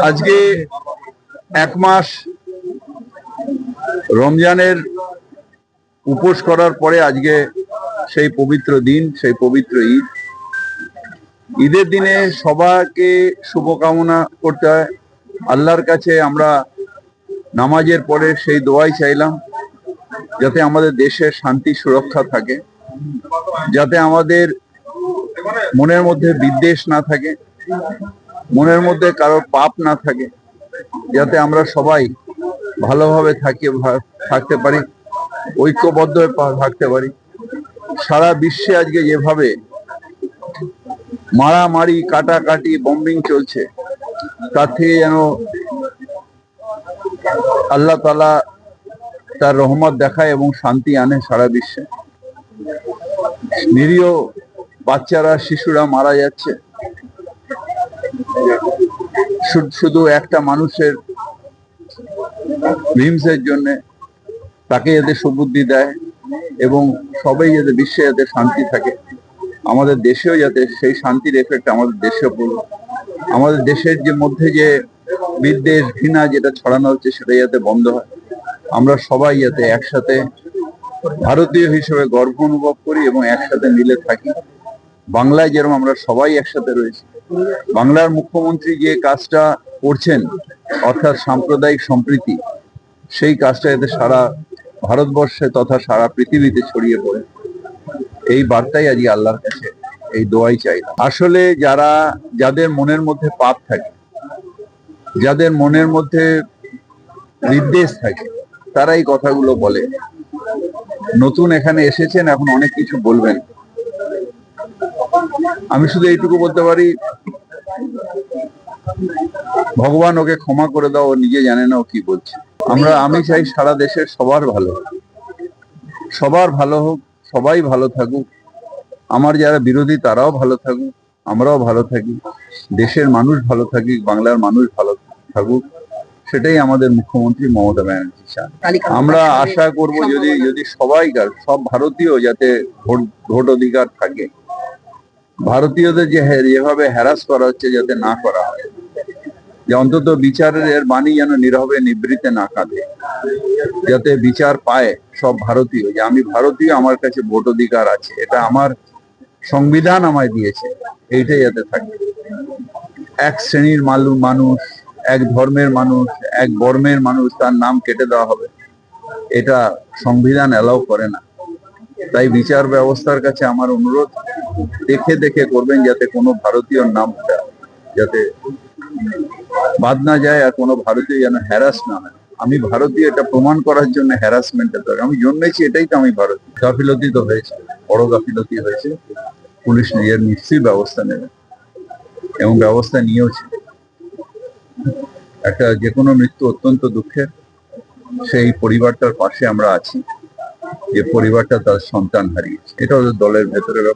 আজকে এক মাস রমজানের উপোস করার পরে আজকে সেই পবিত্র দিন, সেই পবিত্র ঈদ। ঈদের দিনে সবাইকে শুভকামনা করতে হয়। আল্লাহর কাছে আমরা নামাজের পরে সেই দোয়াই চাইলাম, যাতে আমাদের দেশের শান্তি সুরক্ষা থাকে, যাতে আমাদের মনের মধ্যে বিদ্বেষ না থাকে, মনের মধ্যে কারো পাপ না থাকে, যাতে আমরা সবাই ভালোভাবে থাকতে পারি, ঐক্যবদ্ধ হয়ে থাকতে পারি। সারা বিশ্বে আজকে যেভাবে মারামারি, কাটাকাটি, বম্বিং চলছে, তার থেকে যেন আল্লাহ তাআলা তার রহমত দেখায় এবং শান্তি আনে সারা বিশ্বে। নিরীহ বাচ্চারা, শিশুরা মারা যাচ্ছে শুধু একটা মানুষের ভিমসের জন্য। তাকে যাতে সুবুদ্ধি দেয় এবং সবাই যাতে বিশ্বে যাতে শান্তি থাকে, আমাদের দেশেও যাতে সেই শান্তির এফেক্ট আমাদের দেশে পড়ুক। আমাদের দেশের যে মধ্যে যে বিদ্বেষ, ঘৃণা যেটা ছড়ানো হচ্ছে, সেটা যাতে বন্ধ হয়। আমরা সবাই যাতে একসাথে ভারতীয় হিসেবে গর্ব অনুভব করি এবং একসাথে মিলে থাকি। বাংলায় যেরকম আমরা সবাই একসাথে রয়েছি, বাংলার মুখ্যমন্ত্রী যে কাজটা করছেন, অর্থাৎ সাম্প্রদায়িক সম্প্রীতি, সেই কাজটা যাতে সারা ভারতবর্ষে তথা সারা পৃথিবীতে ছড়িয়ে পড়ে, এই বার্তাই আজকে আল্লাহর কাছে এই দোয়াই চাই। আসলে যাদের মনের মধ্যে পাপ থাকে, যাদের মনের মধ্যে বিদ্বেষ থাকে, তারা এই কথাগুলো বলে। নতুন এখানে এসেছেন, এখন অনেক কিছু বলবেন। আমি শুধু এইটুকু বলতে পারি, ভগবান ওকে ক্ষমা করে দাও, ও নিজে জানে না ও কি বলছে। আমি চাই সারা দেশের সবার ভালো হোক, সবার ভালো হোক, সবাই ভালো থাকুক। আমার যারা বিরোধী তারাও ভালো থাকুক, আমরাও ভালো থাকি, দেশের মানুষ ভালো থাকুক, বাংলার মানুষ ভালো থাকুক। সেটাই আমাদের মুখ্যমন্ত্রী মমতা ব্যানার্জি চান। আমরা আশা করব যদি সবাইকার, সব ভারতীয় যাতে ভোট অধিকার থাকে, ভারতীয়দের যেভাবে হ্যারাস করা হচ্ছে যাতে না করা হয়, যে অন্তত বিচারের বাণী যেন নীরবে নিবৃতে না কাঁদে, যাতে বিচার পায় সব ভারতীয়, যে আমি ভারতীয়, আমার কাছে ভোট অধিকার আছে, এটা আমার সংবিধান আমায় দিয়েছে, এইটাই যাতে থাকে। এক শ্রেণীর মানুষ, এক ধর্মের মানুষ, এক বর্ণের মানুষ, তার নাম কেটে দেওয়া হবে, এটা সংবিধান অ্যালাউ করে না। তাই বিচার ব্যবস্থার কাছে আমার অনুরোধ, দেখে করবেন, যাতে কোনো ভারতীয়র নামটা যাতে বাদ না যায়, আর কোনো ভারতীয় যেন হ্যারাস না হয়। আমি ভারতীয় এটা প্রমাণ করার জন্য হ্যারাসমেন্টের দরকার। আমি জন্মেছি, এটাই তো আমি ভারতীয়। গাফিলতি তো হয়েছে, বড় গাফিলতি হয়েছে, পুলিশ নিজের নিশ্চয়ই ব্যবস্থা নেবে এবং ব্যবস্থা নিয়েওছে। একটা যে কোনো মৃত্যু অত্যন্ত দুঃখের, সেই পরিবারটার পাশে আমরা আছি, যে পরিবারটা তার সন্তান হারিয়েছে। এটা ওদের দলের ভেতরে